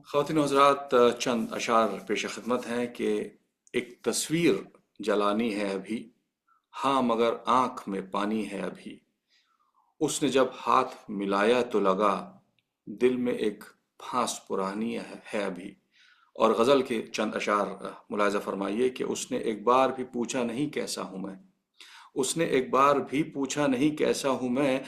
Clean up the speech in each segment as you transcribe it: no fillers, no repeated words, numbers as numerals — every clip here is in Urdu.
خواتین و حضرات، چند اشعار پیش خدمت ہیں کہ ایک تصویر جلانی ہے ابھی، ہاں مگر آنکھ میں پانی ہے ابھی، اس نے جب ہاتھ ملایا تو لگا دل میں ایک پھانس پرانی ہے ابھی۔ اور غزل کے چند اشعار ملاحظہ فرمائیے کہ اس نے ایک بار بھی پوچھا نہیں کیسا ہوں میں، اس نے ایک بار بھی پوچھا نہیں کیسا ہوں میں،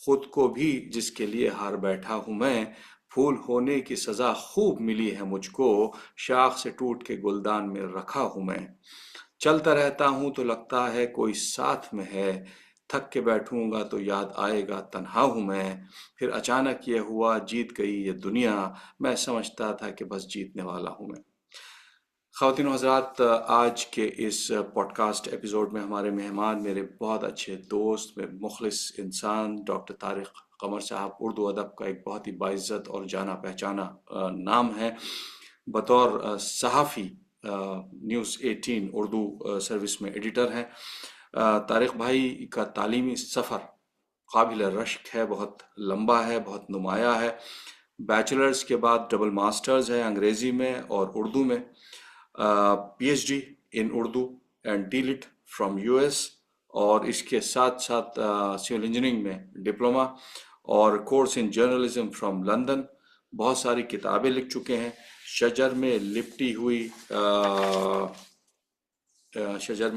خود کو بھی جس کے لیے ہار بیٹھا ہوں میں، پھول ہونے کی سزا خوب ملی ہے مجھ کو، شاخ سے ٹوٹ کے گلدان میں رکھا ہوں میں، چلتا رہتا ہوں تو لگتا ہے کوئی ساتھ میں ہے، تھک کے بیٹھوں گا تو یاد آئے گا تنہا ہوں میں، پھر اچانک یہ ہوا جیت گئی یہ دنیا، میں سمجھتا تھا کہ بس جیتنے والا ہوں میں۔ خواتین و حضرات، آج کے اس پوڈ کاسٹ ایپیزوڈ میں ہمارے مہمان میرے بہت اچھے دوست، میرے مخلص انسان ڈاکٹر طارق قمر صاحب، اردو ادب کا ایک بہت ہی باعزت اور جانا پہچانا نام ہے۔ بطور صحافی نیوز 18 اردو سروس میں ایڈیٹر ہیں۔ طارق بھائی کا تعلیمی سفر قابل رشک ہے، بہت لمبا ہے، بہت نمایاں ہے۔ بیچلرز کے بعد ڈبل ماسٹرز ہے انگریزی میں اور اردو میں، P H D in Urdu and D Litt from U S, اور اس کے ساتھ ساتھ سول انجینئرنگ میں ڈپلومہ اور course in journalism from London. بہت ساری کتابیں لکھ چکے ہیں، شجر میں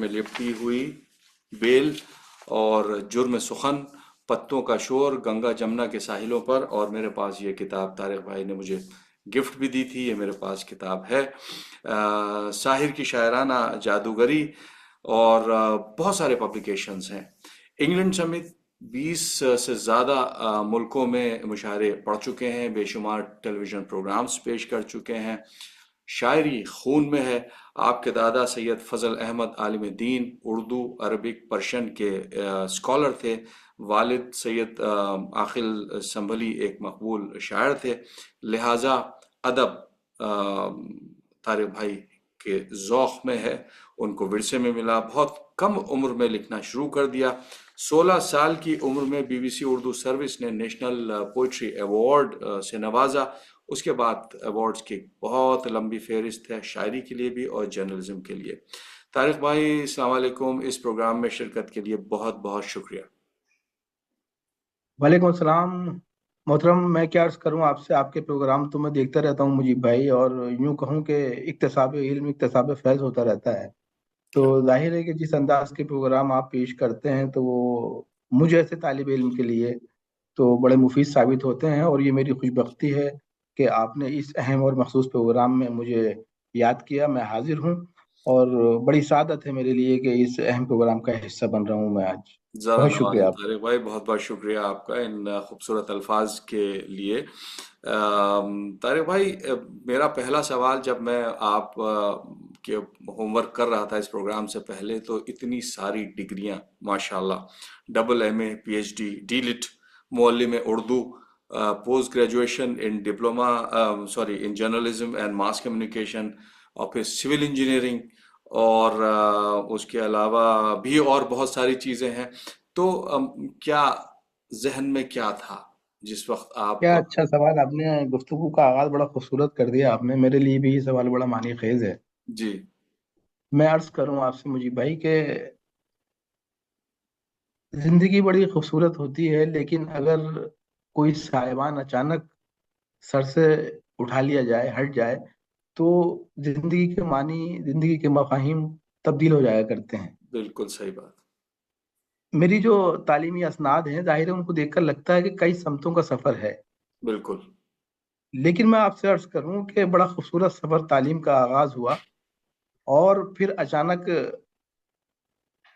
لپٹی ہوئی بیل اور جرم سخن، پتوں کا شور، گنگا جمنا کے ساحلوں پر، اور میرے پاس یہ کتاب طارق بھائی نے مجھے گفٹ بھی دی تھی، یہ میرے پاس کتاب ہے، ساحر کی شاعرانہ جادوگری، اور بہت سارے پبلیکیشنز ہیں۔ انگلینڈ سمیت 20 سے زیادہ ملکوں میں مشاعرے پڑھ چکے ہیں، بے شمار ٹیلی ویژن پروگرامز پیش کر چکے ہیں، شاعری خون میں ہے۔ آپ کے دادا سید فضل احمد عالم دین اردو، عربک، پرشین کے اسکالر تھے، والد سید عاقل سنبھلی ایک مقبول شاعر تھے، لہٰذا ادب طارق بھائی کے ذوق میں ہے، ان کو ورثے میں ملا۔ بہت کم عمر میں لکھنا شروع کر دیا، 16 سال کی عمر میں B B C Urdu service نے نیشنل پوئٹری ایوارڈ سے نوازا۔ اس کے بعد ایوارڈز کی بہت لمبی فہرست ہے، شاعری کے لیے بھی اور جرنلزم کے لیے۔ طارق بھائی السلام علیکم، اس پروگرام میں شرکت کے لیے بہت بہت شکریہ۔ وعلیکم السلام محترم، میں کیا عرض کروں آپ سے، آپ کے پروگرام تو میں دیکھتا رہتا ہوں مجیب بھائی، اور یوں کہوں کہ اکتساب علم، اکتساب فیض ہوتا رہتا ہے، تو ظاہر ہے کہ جس انداز کے پروگرام آپ پیش کرتے ہیں تو وہ مجھے ایسے طالب علم کے لیے تو بڑے مفید ثابت ہوتے ہیں، اور یہ میری خوش بختی ہے کہ آپ نے اس اہم اور مخصوص پروگرام میں مجھے یاد کیا، میں حاضر ہوں، اور بڑی سعادت ہے میرے لیے کہ اس اہم پروگرام کا حصہ بن رہا ہوں میں آج۔ ذرا بہت شکریہ نوازیں آپ کا۔ طارق بھائی، بہت بہت شکریہ آپ کا ان خوبصورت الفاظ کے لیے۔ طارق بھائی، میرا پہلا سوال، جب میں آپ کے ہوم ورک کر رہا تھا اس پروگرام سے پہلے، تو اتنی ساری ڈگریاں ماشاءاللہ، ڈبل ایم اے، پی ایچ ڈی، ڈی لٹ، معلم Urdu, post graduation in diploma, in journalism and mass communication, اور پھر سول انجینئرنگ، اور اس کے علاوہ بھی اور بہت ساری چیزیں ہیں۔ تو کیا ذہن میں کیا تھا جس وقت آپ؟ کیا اچھا سوال، آپ نے گفتگو کا آغاز بڑا خوبصورت کر دیا آپ نے، میرے لیے بھی یہ سوال بڑا معنی خیز ہے۔ جی میں عرض کروں آپ سے مجیب بھائی کہ زندگی بڑی خوبصورت ہوتی ہے، لیکن اگر کوئی سائبان اچانک سر سے اٹھا لیا جائے، ہٹ جائے، تو زندگی کے معنی، زندگی کے مفاہیم تبدیل ہو جایا کرتے ہیں۔ بالکل صحیح بات۔ میری جو تعلیمی اسناد ہیں، ظاہر ہے ان کو دیکھ کر لگتا ہے کہ کئی سمتوں کا سفر ہے، بالکل لیکن میں آپ سے عرض کروں کہ بڑا خوبصورت سفر تعلیم کا آغاز ہوا، اور پھر اچانک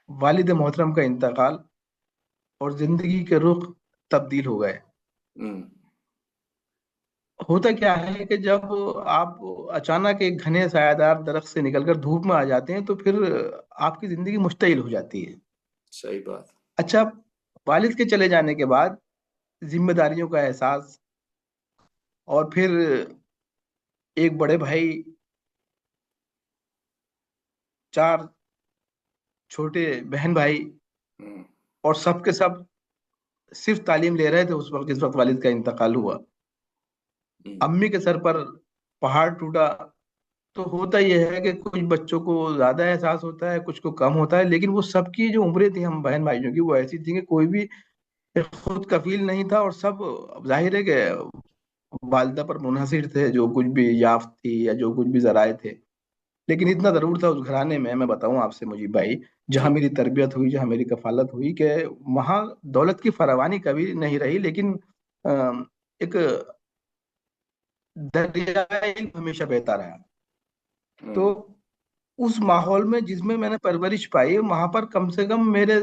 والد محترم کا انتقال، اور زندگی کے رخ تبدیل ہو گئے۔ ہم، ہوتا کیا ہے کہ جب آپ اچانک ایک گھنے سایہ دار درخت سے نکل کر دھوپ میں آ جاتے ہیں تو پھر آپ کی زندگی مشتعل ہو جاتی ہے۔ صحیح بات۔ اچھا، والد کے چلے جانے کے بعد ذمہ داریوں کا احساس، اور پھر ایک بڑے بھائی، 4 چھوٹے بہن بھائی، ہم، اور سب کے سب صرف تعلیم لے رہے تھے اس وقت جس وقت والد کا انتقال ہوا۔ ہم، امی کے سر پر پہاڑ ٹوٹا، تو ہوتا یہ ہے کہ کچھ بچوں کو زیادہ احساس ہوتا ہے، کچھ کو کم ہوتا ہے، لیکن وہ سب کی جو عمریں تھیں ہم بہن بھائیوں کی وہ ایسی تھیں کہ کوئی بھی خود کفیل نہیں تھا، اور سب ظاہر ہے کہ والدہ پر منحصر تھے، جو کچھ بھی یافت تھی یا جو کچھ بھی ذرائع تھے۔ لیکن اتنا ضرور تھا اس گھرانے میں بتاؤں آپ سے مجیب بھائی، جہاں جی میری تربیت ہوئی، جہاں میری کفالت ہوئی، کہ وہاں دولت کی فراوانی کبھی نہیں رہی، لیکن ایک دریا علم ہمیشہ بہتا رہا۔ تو ہوں اس ماحول میں جس میں نے پرورش پائی، وہاں پر کم سے کم میرے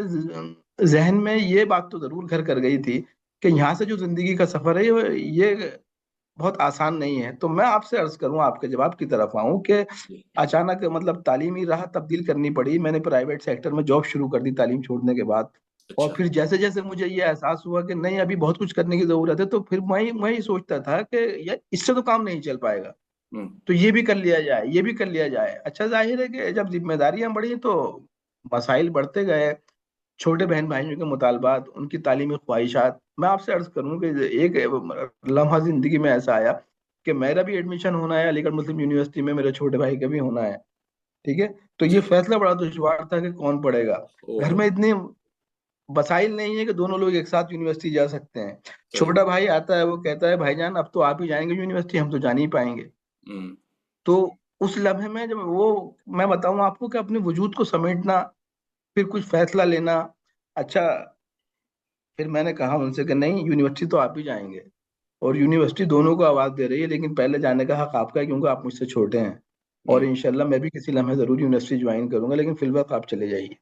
ذہن میں یہ بات تو ضرور گھر کر گئی تھی کہ یہاں سے جو زندگی کا سفر ہے یہ بہت آسان نہیں ہے۔ تو میں آپ سے عرض کروں، آپ کے جواب کی طرف آؤں کہ جی اچانک مطلب تعلیمی راہ تبدیل کرنی پڑی، میں نے پرائیویٹ سیکٹر میں جاب شروع کر دی تعلیم چھوڑنے کے بعد، اور اچھا پھر جیسے جیسے مجھے یہ احساس ہوا کہ نہیں ابھی بہت کچھ کرنے کی ضرورت ہے، تو پھر میں یہ سوچتا تھا کہ یار اس سے تو کام نہیں چل پائے گا، ہوں تو یہ بھی کر لیا جائے، یہ بھی کر لیا جائے۔ اچھا ظاہر ہے کہ جب ذمہ داریاں بڑھی تو مسائل بڑھتے گئے، چھوٹے بہن بھائیوں کے مطالبات، ان کی تعلیمی خواہشات۔ میں آپ سے عرض کروں کہ ایک لمحہ زندگی میں ایسا آیا کہ میرا بھی ایڈمیشن ہونا ہے علی گڑھ مسلم یونیورسٹی میں، میرے چھوٹے بھائی کا بھی ہونا ہے، ٹھیک ہے؟ تو یہ جی فیصلہ بڑا دشوار تھا کہ کون پڑھے گا۔ او گھر میں اتنے وسائل نہیں ہے کہ دونوں لوگ ایک ساتھ یونیورسٹی جا سکتے ہیں۔ صحیح چھوٹا بھائی آتا ہے، وہ کہتا ہے بھائی جان اب تو آپ ہی جائیں گے یونیورسٹی، ہم تو جا نہیں پائیں گے۔ ہوں تو اس لمحے میں جب وہ، میں بتاؤں آپ کو کہ اپنے وجود کو سمیٹنا، پھر کچھ فیصلہ لینا۔ اچھا پھر میں نے کہا ان سے کہ نہیں، یونیورسٹی تو آپ ہی جائیں گے، اور یونیورسٹی دونوں کو آواز دے رہی ہے، لیکن پہلے جانے کا حق آپ کا ہے کیونکہ آپ مجھ سے چھوٹے ہیں، اور ہوں انشاءاللہ میں بھی کسی لمحے ضرور یونیورسٹی جوائن کروں گا، لیکن فی الوقت آپ چلے جائیے۔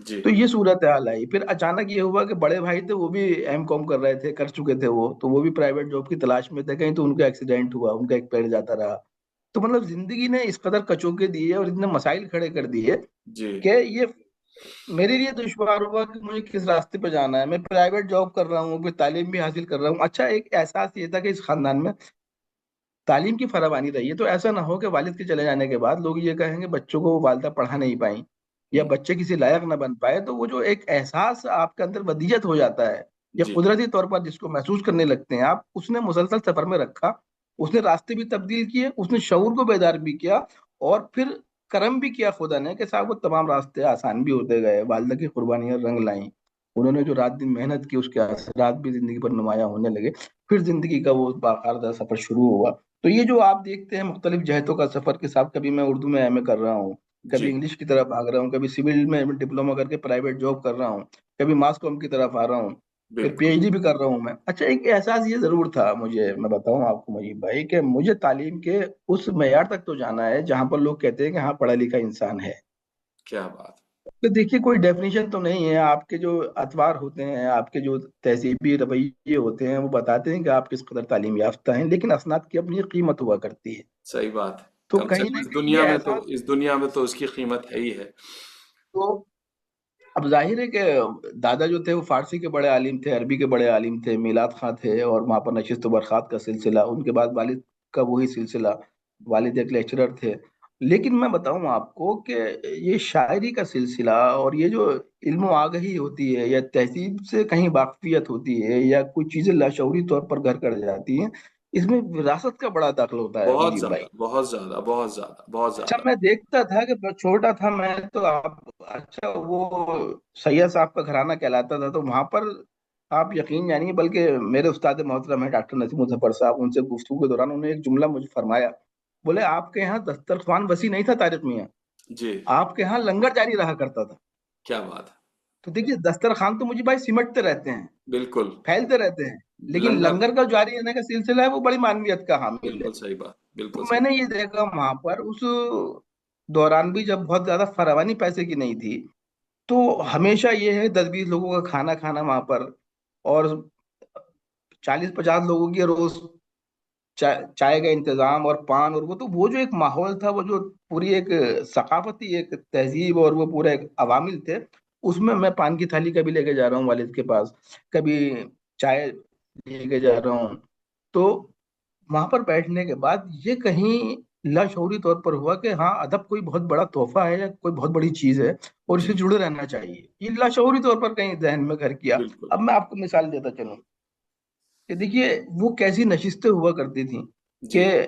جی تو یہ صورت حال آئی۔ پھر اچانک یہ ہوا کہ بڑے بھائی تھے، وہ بھی ایم کام کر رہے تھے، کر چکے تھے وہ، تو وہ بھی پرائیویٹ جاب کی تلاش میں تھے، کہیں تو ان کا ایکسیڈنٹ ہوا، ان کا ایک پیر جاتا رہا۔ تو مطلب زندگی نے اس قدر کچوکے دیے اور اتنے مسائل کھڑے کر دیے جی کہ یہ میرے لیے دشوار ہوا کہ مجھے کس راستے پہ جانا ہے۔ میں پرائیویٹ جاب کر رہا ہوں، پھر تعلیم بھی حاصل کر رہا ہوں۔ اچھا ایک احساس یہ تھا کہ اس خاندان میں تعلیم کی فراوانی رہی ہے، تو ایسا نہ ہو کہ والد کے چلے جانے کے بعد لوگ یہ کہیں گے بچوں کو والدہ پڑھا نہیں پائیں، یا ہوں بچے کسی لائق نہ بن پائے، تو وہ جو ایک احساس آپ کے اندر ودیت ہو جاتا ہے، یا جی قدرتی طور پر جس کو محسوس کرنے لگتے ہیں آپ، اس نے مسلسل سفر میں رکھا، اس نے راستے بھی تبدیل کیے، اس نے شعور کو بیدار بھی کیا، اور پھر کرم بھی کیا خدا نے کہ صاحب وہ تمام راستے آسان بھی ہوتے گئے، والدہ کی قربانیاں رنگ لائیں، انہوں نے جو رات دن محنت کی اس کے اثرات بھی زندگی پر نمایاں ہونے لگے، پھر زندگی کا وہ باقاعدہ سفر شروع ہوا۔ تو یہ جو آپ دیکھتے ہیں مختلف جہتوں کا سفر کے ساتھ، کبھی میں اردو میں ایم اے کر رہا ہوں، جی کبھی انگلش کی طرف بھاگ رہا ہوں، کبھی سول میں ڈپلوما کر کے پرائیویٹ جاب کر رہا ہوں، کبھی ماس کام کی طرف آ رہا ہوں، پھر پی بالکل ایچ ڈی بھی کر رہا ہوں میں۔ اچھا ایک احساس یہ ضرور تھا مجھے، میں بتاؤں آپ کو مجیب بھائی، کہ مجھے تعلیم کے اس معیار تک تو جانا ہے جہاں پر لوگ کہتے ہیں کہ ہاں پڑھا لکھا انسان ہے۔ کیا بات تو دیکھیے کوئی ڈیفینیشن تو نہیں ہے، آپ کے جو اطوار ہوتے ہیں، آپ کے جو تہذیبی رویے ہوتے ہیں، وہ بتاتے ہیں کہ آپ کس قدر تعلیم یافتہ ہیں، لیکن اسناد کی اپنی قیمت ہوا کرتی ہے۔ صحیح بات ہے تو کم سے کہیں کم نہ اس کہیں دنیا یہ میں تو احساس، اس دنیا میں تو اس کی قیمت ہے ہی ہے تو اب ظاہر ہے کہ دادا جو تھے وہ فارسی کے بڑے عالم تھے، عربی کے بڑے عالم تھے، میلاد خاں تھے، اور وہاں پر نشست و برخاست کا سلسلہ، ان کے بعد والد کا وہی سلسلہ، والد ایک لیکچرر تھے۔ لیکن میں بتاؤں آپ کو کہ یہ شاعری کا سلسلہ، اور یہ جو علم و آگہی ہوتی ہے، یا تہذیب سے کہیں واقفیت ہوتی ہے، یا کوئی چیزیں لاشعوری طور پر گھر کر جاتی ہیں، اس میں وراثت کا بڑا دخل ہوتا ہے بہت مجیب بھائی۔ زیادہ بہت زیادہ بہت زیادہ بہت اچھا زیادہ میں دیکھتا تھا کہ چھوٹا تھا میں تو آپ، اچھا وہ سید صاحب کا گھرانہ کہلاتا تھا، تو وہاں پر آپ یقین جانیے، بلکہ میرے استاد محترم ہے ڈاکٹر نسیم الظفر صاحب، ان سے گفتگو کے دوران انہوں نے ایک جملہ مجھے فرمایا، بولے آپ کے یہاں دسترخوان وسیع نہیں تھا طارق میاں، جی آپ کے یہاں لنگر جاری رہا کرتا تھا۔ کیا بات ہے تو دیکھیے دسترخوان تو مجھے بھائی سمٹتے رہتے ہیں، بالکل پھیلتے رہتے ہیں، لیکن لنگر لنگر کا جاری رہنے کا سلسلہ ہے وہ بڑی مانویت کا حامل ہے۔ بالکل صحیح بات تو بالکل میں صحیح نے یہ دیکھا وہاں پر اس دوران بھی، جب بہت زیادہ فراوانی پیسے کی نہیں تھی، تو ہمیشہ یہ ہے 10-20 لوگوں کا کھانا کھانا وہاں پر، اور 40-50 لوگوں کی روز چائے کا انتظام، اور پان، اور وہ جو ایک ماحول تھا، وہ جو پوری ایک ثقافتی ایک تہذیب، اور وہ پورے ایک عوامل تھے، اس میں پان کی تھالی کبھی لے کے جا رہا ہوں والد کے پاس، کبھی چائے لے کے جا رہا ہوں۔ تو وہاں پر بیٹھنے کے بعد یہ کہیں لاشعوری طور پر ہوا کہ ہاں ادب کوئی بہت بڑا تحفہ ہے، یا کوئی بہت بڑی چیز ہے، اور اسے جی جڑے رہنا چاہیے، یہ لاشعوری طور پر کہیں ذہن میں گھر کیا۔ بالکل اب میں آپ کو مثال دیتا چلوں کہ دیکھیے وہ کیسی نشستیں ہوا کرتی تھیں، جی کہ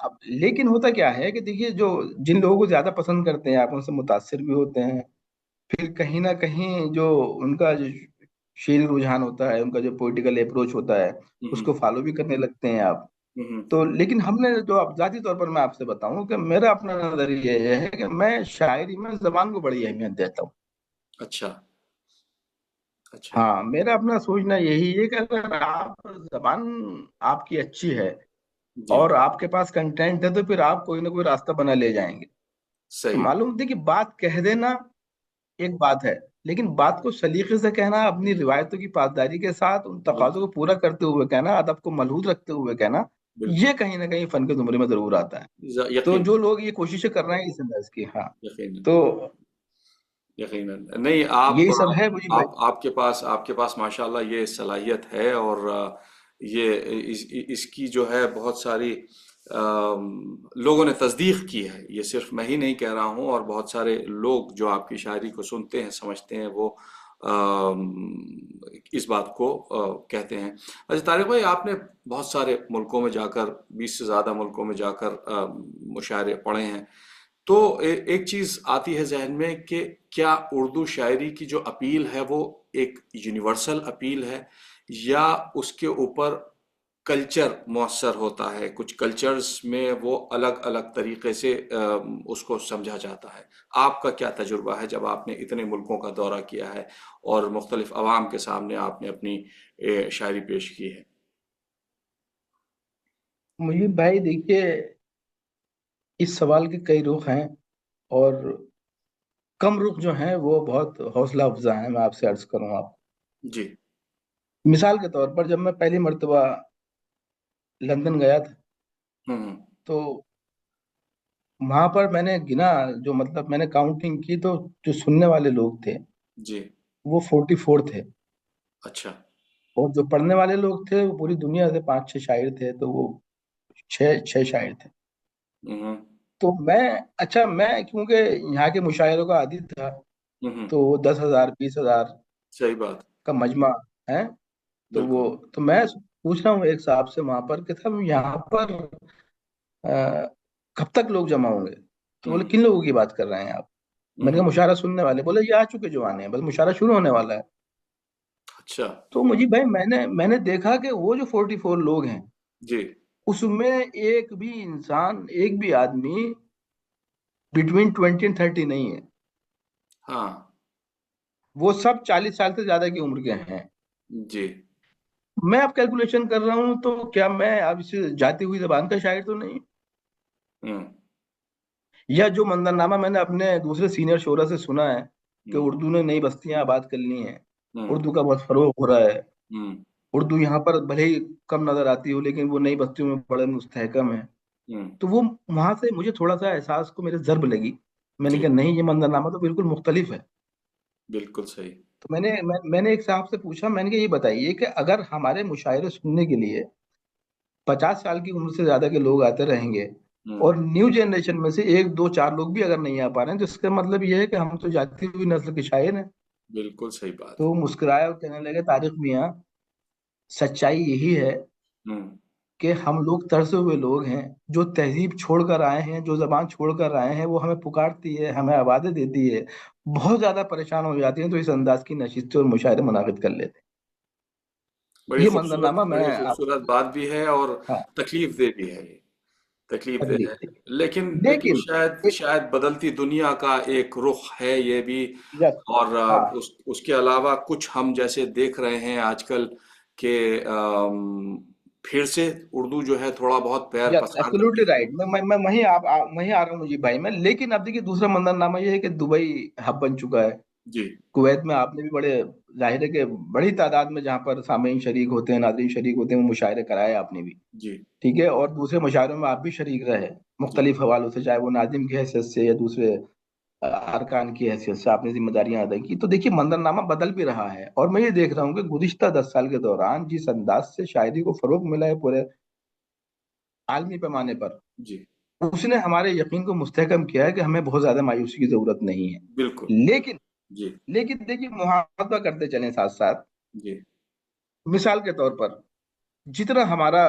اب لیکن ہوتا کیا ہے کہ دیکھیے، جو جن لوگوں کو زیادہ پسند کرتے ہیں آپ ان سے متاثر بھی ہوتے ہیں، پھر کہیں نہ کہیں جو ان کا جو شعری رجحان ہوتا ہے، ان کا جو پولیٹیکل اپروچ ہوتا ہے، اس ہوں کو فالو بھی کرنے لگتے ہیں آپ. ہوں تو لیکن ہم نے جو اب ذاتی طور پر میں آپ سے بتاؤں کہ میرا اپنا نظریہ یہ ہے کہ میں شاعری میں زبان کو بڑی اہمیت دیتا ہوں. اچھا اچھا ہاں، میرا اپنا سوچنا یہی ہے کہ اگر آپ زبان آپ کی اچھی ہے جی اور آپ کے پاس کنٹینٹ ہے تو پھر آپ کوئی نہ کوئی راستہ بنا لے جائیں گے. تو صحیح معلوم ہوتی کہ بات کہہ دینا ایک بات ہے، لیکن بات کو سلیقے سے کہنا، اپنی روایتوں کی پاسداری کے ساتھ ان تقاضوں بالکل کو پورا کرتے ہوئے کہنا، ادب کو ملحوظ رکھتے ہوئے کہنا، بالکل یہ کہیں نہ کہیں فن کے زمرے میں ضرور آتا ہے. تو یقین جو لوگ یہ کوششیں کر رہے ہیں اس انداز کی، ہاں، یقین تو یقیناً نہیں آپ یہی سب ہے مجھے بھائی. آپ کے پاس ماشاءاللہ یہ صلاحیت ہے اور یہ اس کی جو ہے بہت ساری لوگوں نے تصدیق کی ہے. یہ صرف میں ہی نہیں کہہ رہا ہوں اور بہت سارے لوگ جو آپ کی شاعری کو سنتے ہیں سمجھتے ہیں وہ آم، اس بات کو کہتے ہیں. اچھا طارق بھائی آپ نے بہت سارے ملکوں میں جا کر 20 سے زیادہ ملکوں میں جا کر مشاعرے پڑھے ہیں. تو ایک چیز آتی ہے ذہن میں کہ کیا اردو شاعری کی جو اپیل ہے وہ ایک یونیورسل اپیل ہے یا اس کے اوپر کلچر مؤثر ہوتا ہے؟ کچھ کلچرز میں وہ الگ الگ طریقے سے اس کو سمجھا جاتا ہے. آپ کا کیا تجربہ ہے جب آپ نے اتنے ملکوں کا دورہ کیا ہے اور مختلف عوام کے سامنے آپ نے اپنی شاعری پیش کی ہے؟ مجھے بھائی دیکھیے، اس سوال کے کئی رخ ہیں، اور کم رخ جو ہیں وہ بہت حوصلہ افزا ہیں. میں آپ سے عرض کروں آپ، جی مثال کے طور پر جب میں پہلی مرتبہ لندن گیا تھا ہوں تو وہاں پر میں نے گنا، جو مطلب میں نے کاؤنٹنگ کی تو جو سننے والے لوگ تھے جی وہ 44 تھے، اچھا اور جو پڑھنے والے لوگ تھے وہ پوری دنیا سے 5-6 شاعر تھے، تو وہ چھ چھ شاعر تھے. ہوں تو میں، اچھا میں کیونکہ یہاں کے مشاعروں کا عادی تھا، ہوں تو وہ 10,000 20,000 صحیح بات کا مجمع ہے. تو وہ، بالکل تو میں پوچھ رہا ہوں ایک صاحب سے وہاں پر کہ صاحب یہاں پر کب تک لوگ جمع ہوں گے؟ تو بولے ہوں کن لوگوں کی بات کر رہے ہیں آپ؟ میں نے کہا ہوں مشاعرہ سننے والے. بولے یہ آ چکے جو آنے ہیں، بس مشاعرہ شروع ہونے والا ہے. اچھا تو مجھے بھائی میں نے دیکھا کہ وہ جو 44 لوگ ہیں جی اس میں ایک بھی انسان، ایک بھی آدمی بٹوین 20 اور 30 نہیں ہے. ہاں وہ سب 40 سال سے زیادہ کی عمر کے ہیں. جی میں اب کیلکولیشن کر رہا ہوں تو کیا میں اب اس جاتی ہوئی زبان کا شاعر تو نہیں؟ ہوں یا جو منظرنامہ میں نے اپنے دوسرے سینئر شعرا سے سنا ہے کہ ہوں اردو نے نئی بستیاں آباد کر لی ہیں، ہوں اردو کا بہت فروغ ہو رہا ہے، ہوں اردو یہاں پر بھلے ہی کم نظر آتی ہو لیکن وہ نئی بستیوں میں بڑے مستحکم ہے. ہوں تو وہ وہاں سے مجھے تھوڑا سا احساس کو میرے ضرب لگی. میں نے جی کہا نہیں، یہ منظرنامہ تو بالکل مختلف ہے. بالکل صحیح تو میں نے ایک صاحب سے پوچھا، میں نے کہا یہ بتائیے کہ اگر ہمارے مشاعرے سننے کے لیے 50 سال کی عمر سے زیادہ کے لوگ آتے رہیں گے ہوں اور نیو جنریشن میں سے 1 2 4 لوگ بھی اگر نہیں آ پا رہے ہیں، تو اس کا مطلب یہ ہے کہ ہم تو جاتی ہوئی نسل کے شاعر ہیں. بالکل صحیح بات تو وہ مسکرائے اور کہنے لگے طارق میاں، سچائی یہی ہے ہوں کہ ہم لوگ ترسے ہوئے لوگ ہیں، جو تہذیب چھوڑ کر آئے ہیں، جو زبان چھوڑ کر آئے ہیں، وہ ہمیں پکارتی ہے، ہمیں آوازیں دیتی ہے، بہت زیادہ پریشان ہو جاتی ہیں تو اس انداز کی نشستیں اور مشاعرے منعقد کر لیتے ہیں. یہ منظرنامہ میں بڑی خوبصورت بات بھی ہے اور ہاں، تکلیف دہ بھی ہے یہ تکلیف دہ تکلیف ہے. تھی. لیکن لیکن شاید بدلتی دنیا کا ایک رخ ہے یہ بھی. یس، اور ہاں، اس کے علاوہ کچھ ہم جیسے دیکھ رہے ہیں آج کل کہ پھر سے اردو جو ہے تھوڑا بہت پیر یس پسار رہی ایبسولوٹلی ہے. رائٹ. میں وہیں آ رہا ہوں مجھے بھائی میں. لیکن اب دیکھیے دوسرا منظرنامہ یہ ہے کہ دبئی ہب بن چکا ہے. جی کویت میں آپ نے بھی بڑے، ظاہر ہے کہ بڑی تعداد میں جہاں پر سامعین شریک ہوتے ہیں، ناظرین شریک ہوتے ہیں، وہ مشاعرے کرائے آپ نے بھی. جی ٹھیک ہے، اور دوسرے مشاعروں میں آپ بھی شریک رہے جی مختلف حوالوں سے، چاہے وہ ناظم کی حیثیت سے یا دوسرے ارکان کی حیثیت سے آپ نے ذمہ داریاں ادا کی. تو دیکھیے منظرنامہ بدل بھی رہا ہے، اور میں یہ دیکھ رہا ہوں کہ گزشتہ 10 سال کے دوران جس انداز سے شاعری کو فروغ ملا ہے پورے عالمی پیمانے پر، جی اس نے ہمارے یقین کو مستحکم کیا ہے کہ ہمیں بہت زیادہ مایوسی کی ضرورت نہیں ہے. بالکل لیکن جی لیکن دیکھیے محاسبہ کرتے چلیں ساتھ ساتھ. جی مثال کے طور پر جتنا ہمارا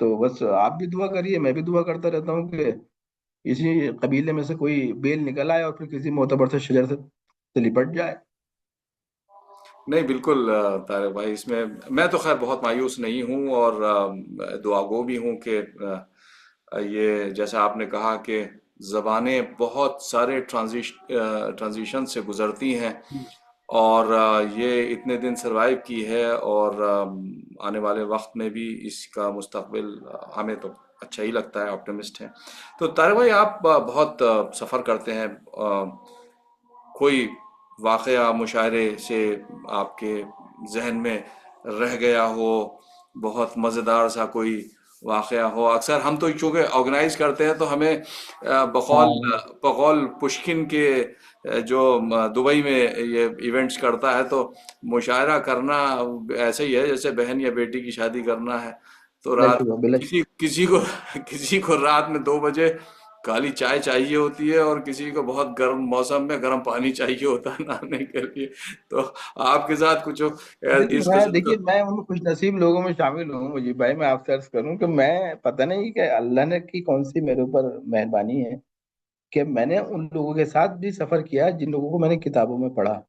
تو بس آپ بھی دعا کریے، میں بھی دعا کرتا رہتا ہوں کہ اسی قبیلے میں سے کوئی بیل نکل آئے اور پھر کسی معتبر سے شجر سے لپٹ جائے۔ نہیں بالکل طارق بھائی، اس میں تو خیر بہت مایوس نہیں ہوں، اور دعا گو بھی ہوں کہ یہ جیسا آپ نے کہا کہ زبانیں بہت سارے ٹرانزیشن سے گزرتی ہیں، اور یہ اتنے دن سروائیو کی ہے، اور آنے والے وقت میں بھی اس کا مستقبل ہمیں تو اچھا ہی لگتا ہے، آپٹمسٹ ہیں۔ تو طارق بھائی، آپ بہت سفر کرتے ہیں، کوئی واقعہ مشاعرے سے آپ کے ذہن میں رہ گیا ہو، بہت مزیدار سا کوئی واقعہ ہو؟ اکثر ہم تو چونکہ آرگنائز کرتے ہیں تو ہمیں بقول ہاں بقول پشکن کے جو دبئی میں یہ ایونٹس کرتا ہے، تو مشاعرہ کرنا ایسے ہی ہے جیسے بہن یا بیٹی کی شادی کرنا ہے۔ تو بلا رات شبہ بلا کسی کسی کو کسی کو رات میں 2 بجے کالی چائے چاہیے ہوتی ہے، اور کسی کو بہت گرم موسم میں گرم پانی چاہیے ہوتا ہے نہانے کے لیے۔ تو آپ کے ساتھ کچھ دیکھیے اس میں قسم کا؟ دیکھیے میں ان خوش نصیب لوگوں میں شامل ہوں مجھے بھائی، میں آپ سے عرض کروں کہ میں پتہ نہیں کہ اللہ نے کی کون سی میرے اوپر مہربانی ہے کہ میں نے ان لوگوں کے ساتھ بھی سفر کیا جن لوگوں کو میں نے کتابوں میں پڑھا۔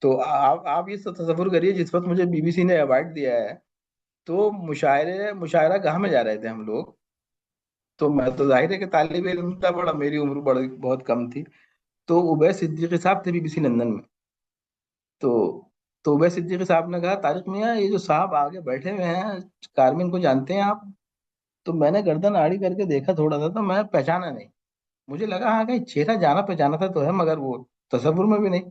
تو آپ یہ تصور کریے، جس وقت مجھے بی بی سی نے ایوارڈ دیا ہے تو مشاعرہ گاہ میں جا رہے تھے ہم لوگ، تو میں تو ظاہر ہے کہ طالب علم تھا، بڑا میری عمر بہت کم تھی۔ تو عبید صدیقی صاحب تھے بی بی سی لندن میں، تو تو عبید صدیقی صاحب نے کہا طارق میاں یہ جو صاحب آگے بیٹھے ہوئے ہیں کارمین کو جانتے ہیں آپ؟ تو میں نے گردن آڑی کر کے دیکھا تھوڑا سا، تو میں پہچانا نہیں، مجھے لگا ہاں کہیں چہرہ جانا پہچانا تھا تو ہے، مگر وہ تصور میں بھی نہیں۔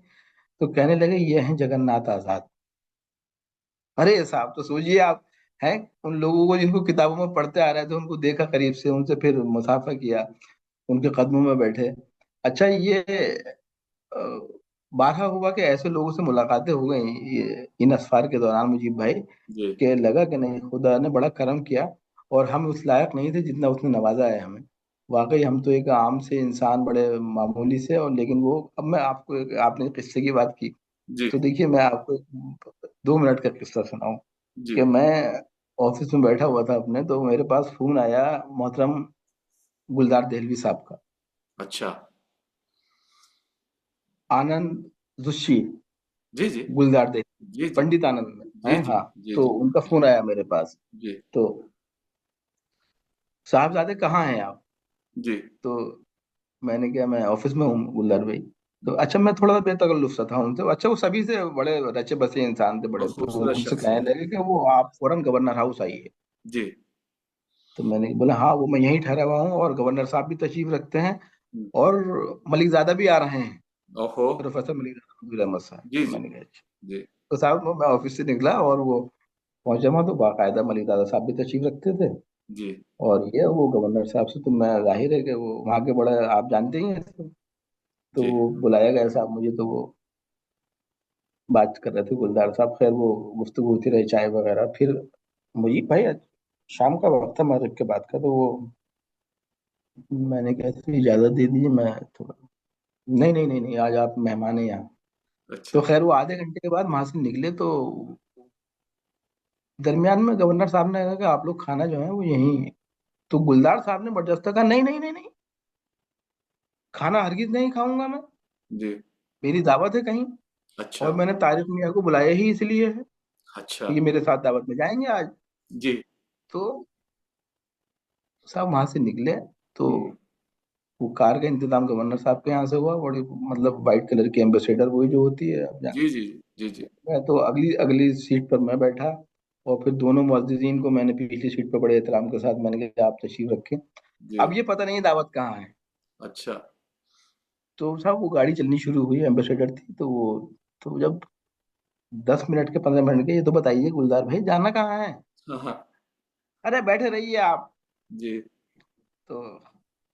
تو کہنے لگے یہ ہیں جگن ناتھ آزاد۔ ارے صاحب تو سوچیے آپ ہیں، ان لوگوں کو جن کو کتابوں میں پڑھتے آ رہے تھے ان کو دیکھا قریب سے، ان سے پھر مسافہ کیا، ان کے قدموں میں بیٹھے۔ اچھا یہ آ، بارہا ہوا کہ ایسے لوگوں سے ملاقاتیں ہو گئیں ان اسفار کے دوران مجیب بھائی، جی کہ لگا کہ نہیں خدا نے بڑا کرم کیا، اور ہم اس لائق نہیں تھے جتنا اس نے نوازا ہے ہمیں۔ واقعی ہم تو ایک عام سے انسان، بڑے معمولی سے، اور لیکن وہ اب میں آپ کو آپ نے قصے کی بات کی، جی تو دیکھیے میں آپ کو 2 منٹ کا قصہ سناؤں جی کہ میں آفس میں بیٹھا ہوا تھا اپنے، تو میرے پاس فون آیا محترم گلزار دہلوی صاحب کا، اچھا آنند جوشی، جی جی گلزار دہلوی، جی جی پنڈت آنند میں جی ہیں، جی ہاں۔ جی تو جی ان کا فون آیا میرے پاس، جی تو صاحبزادے کہاں ہیں آپ؟ جی تو میں نے کہا میں آفس میں ہوں گلزار بھائی۔ تو اچھا میں تھوڑا سا بے تکلف سا تھا ان سے، اچھا وہ سبھی سے بڑے رچے بسے انسان تھے بڑے، بہت تو خوبصورت مجھ سے شخص کہنے ہے۔ لگے کہ وہ آپ فوراً گورنر ہاؤس آئیے۔ جی تو میں نے بولا ہاں وہ میں یہیں ٹھہرا ہوا ہوں، اور گورنر صاحب بھی تشریف رکھتے ہیں، اور ملک زادہ بھی آ رہے ہیں، اوہو پروفیسر ملک زادہ نبی احمد صاحب۔ جی تو جی میں نے کہا اچھا۔ جی تو صاحب میں آفس سے نکلا اور وہ پہنچا وہاں، تو باقاعدہ ملک زادہ صاحب بھی تشریف رکھتے تھے، جی اور یہ وہ گورنر صاحب سے تو میں ظاہر ہے کہ وہ وہاں کے بڑے آپ جانتے ہی ہیں، تو جی وہ بلایا گیا صاحب مجھے، تو وہ بات کر رہے تھے گلدار صاحب، خیر وہ گفتگو ہوتی رہی چائے وغیرہ، پھر مجھے بھائی شام کا وقت تھا مغرب کے بعد کا، تو وہ میں نے کہا کہ اجازت دے دیجیے میں تھوڑا، نہیں نہیں نہیں نہیں آج آپ مہمان ہیں یہاں۔ تو اچھا خیر وہ آدھے گھنٹے کے بعد وہاں سے نکلے، تو درمیان میں گورنر صاحب نے کہا کہ آپ لوگ کھانا جو ہے وہ یہیں، تو گلدار صاحب نے برجستہ کہا نہیں نہیں نہیں نہیں، کھانا ہرگز نہیں کھاؤں گا میں، جی میری دعوت ہے کہیں، اچھا اور میں نے طارق میاں کو بلایا ہی اس لیے ہے اچھا کہ یہ میرے ساتھ دعوت میں جائیں گے آج۔ جی تو صاحب وہاں سے نکلے، تو ہوں، وہ کار کا انتظام گورنر صاحب کے یہاں سے ہوا، بڑی مطلب وائٹ کلر کی ایمبیسیڈر وہی جو ہوتی ہے آپ جی جانتے جی جی جی ہیں۔ میں تو اگلی اگلی سیٹ پر میں بیٹھا، اور پھر دونوں معززین کو میں نے پچھلی سیٹ پر بڑے احترام کے ساتھ میں نے کہا آپ تشریف رکھیں۔ جی اب یہ پتہ نہیں دعوت کہاں ہے۔ اچھا تو صاحب وہ گاڑی چلنی شروع ہوئی، ایمبیسیڈر تھی، تو وہ تو جب 10 منٹ کے 15 منٹ کے، یہ تو بتائیے گلزار بھائی جانا کہاں ہے؟ ہاں ہاں ارے بیٹھے رہیے آپ۔ جی تو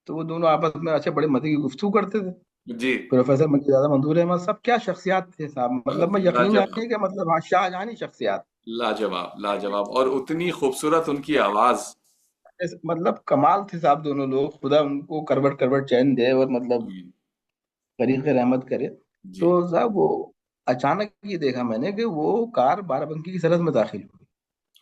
تو وہ دونوں آپس میں اچھے بڑے مزے کی گفتگو کرتے تھے، جی پروفیسر مکی زادہ منظور احمد صاحب، کیا شخصیات تھے صاحب، مطلب میں یقین لاجواب جانیے کہ مطلب ہاں شاہجہانی شخصیات، لاجواب لاجواب، اور اتنی خوبصورت ان کی آواز۔ مطلب کمال تھے صاحب دونوں لوگ، خدا ان کو کروٹ کروٹ چین دے اور مطلب جی طریق رحمت کرے۔ جی تو صاحب وہ اچانک یہ دیکھا میں نے کہ وہ کار بارہ بنکی کی سرحد میں داخل ہوئی،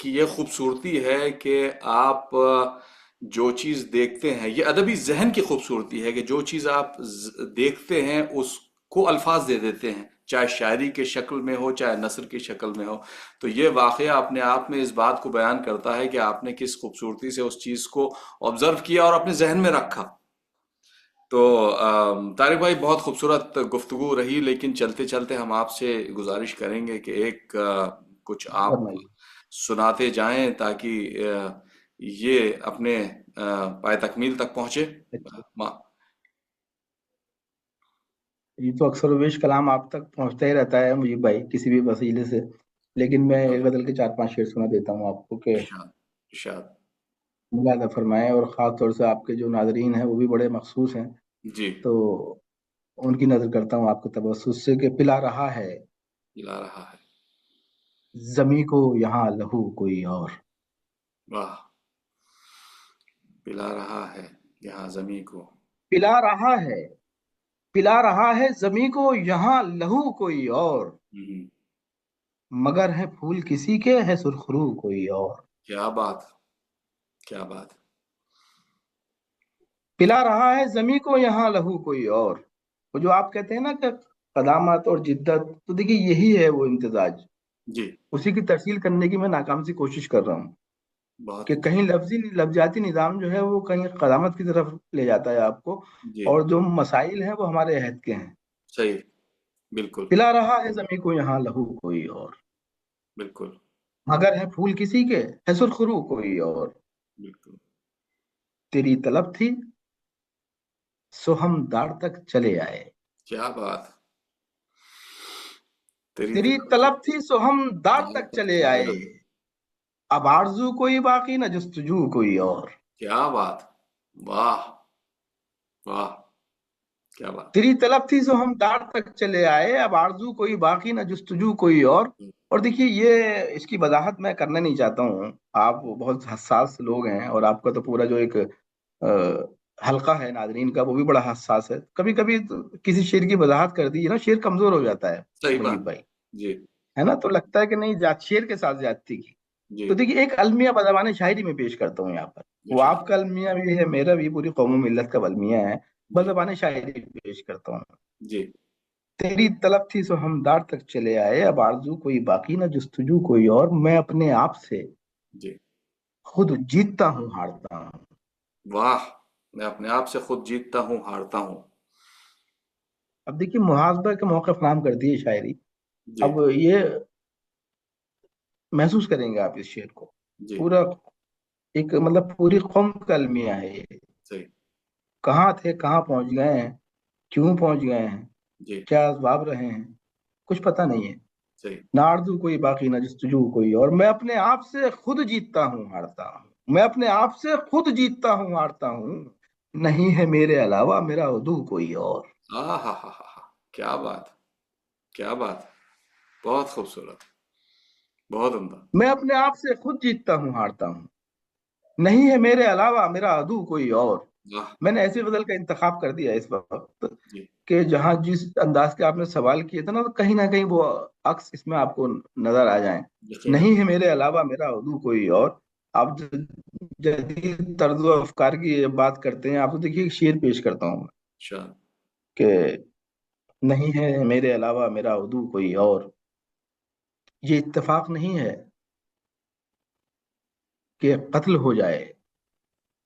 کہ یہ خوبصورتی ہے کہ آپ جو چیز دیکھتے ہیں، یہ ادبی ذہن کی خوبصورتی ہے کہ جو چیز آپ دیکھتے ہیں اس کو الفاظ دے دیتے ہیں، چاہے شاعری کے شکل میں ہو چاہے نثر کی شکل میں ہو. تو یہ واقعہ اپنے آپ میں اس بات کو بیان کرتا ہے کہ آپ نے کس خوبصورتی سے اس چیز کو آبزرو کیا اور اپنے ذہن میں رکھا. تو طارق بھائی، بہت خوبصورت گفتگو رہی، لیکن چلتے چلتے ہم آپ سے گزارش کریں گے کہ ایک کچھ آپ فرمائیے. سناتے جائیں تاکہ یہ اپنے پائے تکمیل تک پہنچے. اچھا، ما- یہ تو اکثر و بیش کلام آپ تک پہنچتا ہی رہتا ہے مجھے بھائی کسی بھی وسیلے سے، لیکن میں ایک بدل کے 4 5 شعر سنا دیتا ہوں آپ کو کہ ارشاد ارشاد. ملاحظہ فرمائیں. اور خاص طور سے آپ کے جو ناظرین ہیں وہ بھی بڑے مخصوص ہیں، جی. تو ان کی نظر کرتا ہوں آپ کے تبسط سے کہ پلا رہا ہے پلا رہا ہے. زمیں کو یہاں لہو کوئی اور. واہ. پلا رہا ہے یہاں زمیں کو. پلا رہا ہے، پلا رہا ہے زمیں کو یہاں لہو کوئی اور، ہوں. مگر ہے پھول کسی کے ہے سرخرو کوئی اور. کیا بات، کیا بات. پلا رہا ہے زمیں کو یہاں لہو کوئی اور. وہ جو آپ کہتے ہیں نا کہ قدامت اور جدت، تو دیکھیے یہی ہے وہ امتزاج. جی. اسی کی ترسیل کرنے کی میں ناکام سی کوشش کر رہا ہوں بہت کہ اچھا. کہیں لفظیاتی نظام جو ہے وہ کہیں قدامت کی طرف لے جاتا ہے آپ کو، جی. اور جو مسائل ہیں وہ ہمارے عہد کے ہیں. صحیح. بالکل. پلا رہا ہے زمیں کو یہاں لہو کوئی اور، بالکل. مگر ہے پھول کسی کے ہے سرخرو کوئی اور. بالکل. تیری طلب تھی سو ہم داڑ تک چلے آئے. کیا بات. تیری تیری طرف طلب تھی سو ہم داڑ دار تک تک چلے چلے آئے، آئے. اب آرزو کوئی باقی نہ جستجو کوئی اور. کیا بات. واہ. واہ. کیا بات. تیری طلب تھی سو ہم داڑ تک چلے آئے، اب آرزو کوئی باقی نہ جستجو کوئی اور. اور دیکھیے یہ اس کی وضاحت میں کرنا نہیں چاہتا ہوں، آپ بہت حساس لوگ ہیں اور آپ کا تو پورا جو ایک حلقہ ہے ناظرین کا وہ بھی بڑا حساس ہے. کبھی کبھی کسی شعر کی وضاحت کر دی نا شعر کمزور ہو جاتا ہے صحیح بات. مجیب بھائی، جی. ہے نا، تو لگتا ہے کہ نہیں شعر کے ساتھ زیادتی کی. جی. تو دیکھیے ایک المیہ بدوان شاعری میں پیش کرتا ہوں یہاں پر. وہ ارشاد. آپ کا المیہ بھی ہے، میرا بھی، پوری قوم و ملت کا المیہ ہے. جی. بدوان شاعری پیش کرتا ہوں. جی. تیری طلب تھی سو ہم داڑ تک چلے آئے، اب آرزو کوئی باقی نہ جستجو کوئی اور. میں اپنے آپ سے جی. خود جیتتا ہوں ہارتا ہوں. واہ. میں اپنے آپ سے خود جیتتا ہوں ہارتا ہوں. اب دیکھیے محاسبہ کے موقع فراہم کرتی ہے شاعری. جی. اب یہ محسوس کریں گے آپ اس شعر کو، جی. پورا ایک مطلب پوری قوم کا المیہ ہے یہ. صحیح. کہاں تھے کہاں پہنچ گئے ہیں، کیوں پہنچ گئے ہیں، جی. کیا اسباب رہے ہیں، کچھ پتہ نہیں ہے. صحیح. نہ آرزو کوئی باقی نہ جستجو کوئی اور، میں اپنے آپ سے خود جیتتا ہوں ہارتا ہوں. میں اپنے آپ سے خود جیتتا ہوں ہارتا ہوں، نہیں ہے میرے علاوہ میرا عدو کوئی اور. ہاں ہاں ہاں ہاں. کیا بات. کیا بات. بہت خوبصورت. بہت عمدہ. میں اپنے آپ سے خود جیتتا ہوں ہارتا ہوں، نہیں ہے میرے علاوہ میرا عدو کوئی اور. واہ. میں نے ایسے بدل کا انتخاب کر دیا اس وقت جی. کہ جہاں جس انداز کے آپ نے سوال کیے تھے نا، تو کہیں نہ کہیں وہ عکس اس میں آپ کو نظر آ جائیں. یقیناً. نہیں ہے میرے علاوہ میرا عدو کوئی اور. آپ جدید طرز و افکار کی بات کرتے ہیں، آپ تو دیکھیے ایک شعر پیش کرتا ہوں شان. کہ نہیں ہے میرے علاوہ میرا عدو کوئی اور. یہ اتفاق نہیں ہے کہ قتل ہو جائے.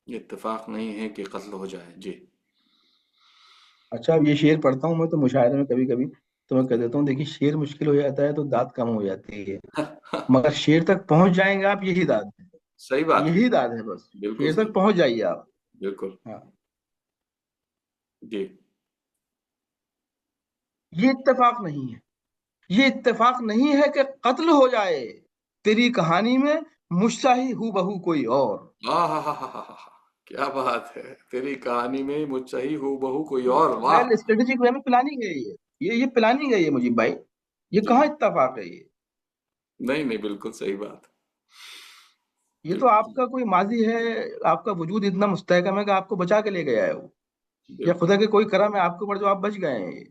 یہ اتفاق نہیں ہے کہ قتل ہو جائے. جی. اچھا اب یہ شعر پڑھتا ہوں میں تو مشاعرے میں کبھی کبھی تو میں کہہ دیتا ہوں دیکھیے شعر مشکل ہو جاتا ہے تو داد کم ہو جاتی ہے، مگر شعر تک پہنچ جائیں گے آپ، یہی داد ہے. صحیح بات ہے. یہی داد ہے بس. بالکل شعر صحیح. تک پہنچ جائیے آپ. بالکل. ہاں. جی. یہ اتفاق نہیں ہے، یہ اتفاق نہیں ہے کہ قتل ہو جائے تیری کہانی میں مجھ سا ہی ہو بہو کوئی اور. ہاں ہاں ہاں ہاں ہاں ہاں. کیا بات ہے. تیری کہانی میں مجھ صحیح ہو بہو کوئی اور. واہ. ویل اسٹریٹجک وے میں پلاننگ ہے یہ پلاننگ ہے یہ مجیب بھائی. یہ جی. کہاں اتفاق ہے یہ. نہیں نہیں، بالکل صحیح بات. یہ تو آپ بالکل. کا کوئی ماضی ہے، آپ کا وجود اتنا مستحکم ہے کہ آپ کو بچا کے لے گیا ہے وہ، یا بالکل. خدا کے کوئی کرم ہے آپ کے اوپر جو آپ بچ گئے ہیں.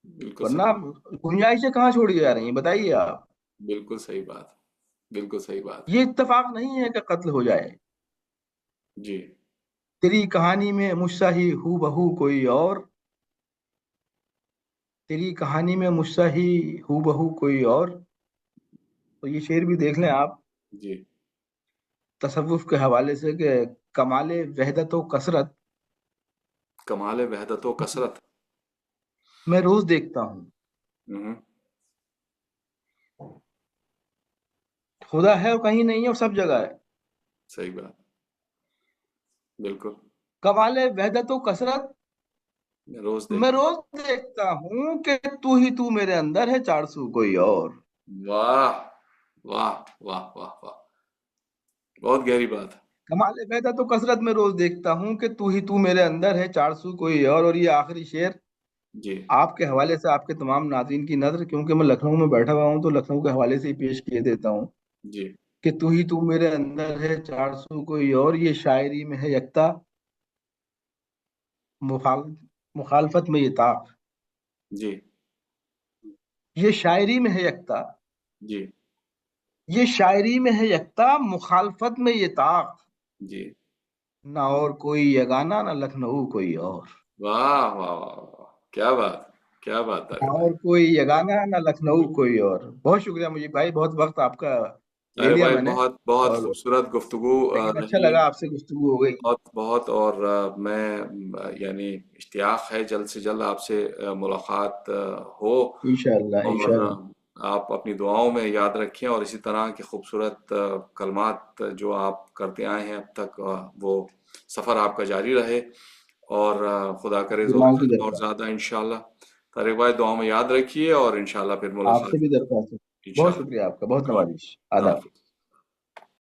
بالکل ورنہ صحیح بات. گنجائشیں کہاں چھوڑی جا رہی ہیں بتائیے آپ. بالکل صحیح بات. بالکل صحیح بات یہ اتفاق نہیں ہے کہ قتل ہو جائے، جی تیری کہانی میں مجھ سا ہی ہو بہو کوئی اور، تیری کہانی میں مجھ سا ہی ہو بہو کوئی اور. تو یہ شعر بھی دیکھ لیں آپ جی تصوف کے حوالے سے کہ کمال وحدت و کثرت کمال وحدت و کثرت. میں روز دیکھتا ہوں. ہوں، خدا ہے اور کہیں نہیں ہے، اور سب جگہ ہے. صحیح بات بالکل. کمال وحدت و کثرت میں روز میں دیکھتا روز دیکھتا ہوں کہ تو میرے اندر ہے، چار سو کوئی اور. ہوں. واہ واہ واہ واہ واہ، بہت گہری بات ہے. کمال وحدت و کثرت میں روز دیکھتا ہوں کہ تو میرے اندر ہے، چار سو کوئی اور یہ آخری شعر جی آپ کے حوالے سے آپ کے تمام ناظرین کی نظر، کیونکہ میں لکھنؤ میں بیٹھا ہوا ہوں تو لکھنؤ کے حوالے سے ہی پیش کیے دیتا ہوں جی کہ تو میرے اندر ہے، چار سو کوئی اور. یہ شاعری میں ہے یکتا، مخالفت میں یہ طاق. جی یہ شاعری میں ہے یکتا، جی یہ شاعری میں ہے یکتا، مخالفت میں یہ طاق. جی. نہ اور کوئی یگانہ، نہ لکھنؤ کوئی اور. واہ واہ واہ واہ، کیا بات، کیا بات نہ طارق بھائی. اور کوئی یگانہ، نہ لکھنؤ کوئی اور. بہت شکریہ مجیب بھائی، بہت وقت آپ کا لے طارق لیا بھائی میں نے، بہت بہت اور خوبصورت گفتگو لیکن اچھا رہی. لگا آپ سے گفتگو ہو گئی. بہت بہت، اور میں یعنی اشتیاق ہے جلد سے جلد آپ سے ملاقات ہو. انشاءاللہ اور انشاءاللہ. آپ اپنی دعاؤں میں یاد رکھیں، اور اسی طرح کے خوبصورت کلمات جو آپ کرتے آئے ہیں اب تک، وہ سفر آپ کا جاری رہے، اور خدا کرے دعاؤں کی اور درخواست، زیادہ انشاءاللہ. طارق بھائی دعاؤں میں یاد رکھیے، اور انشاءاللہ پھر آپ سے ملاقات بھی درخواست ہے. بہت انشاءاللہ. شکریہ آپ کا، بہت اللہ نوازش. اللہ آداب. حافظ.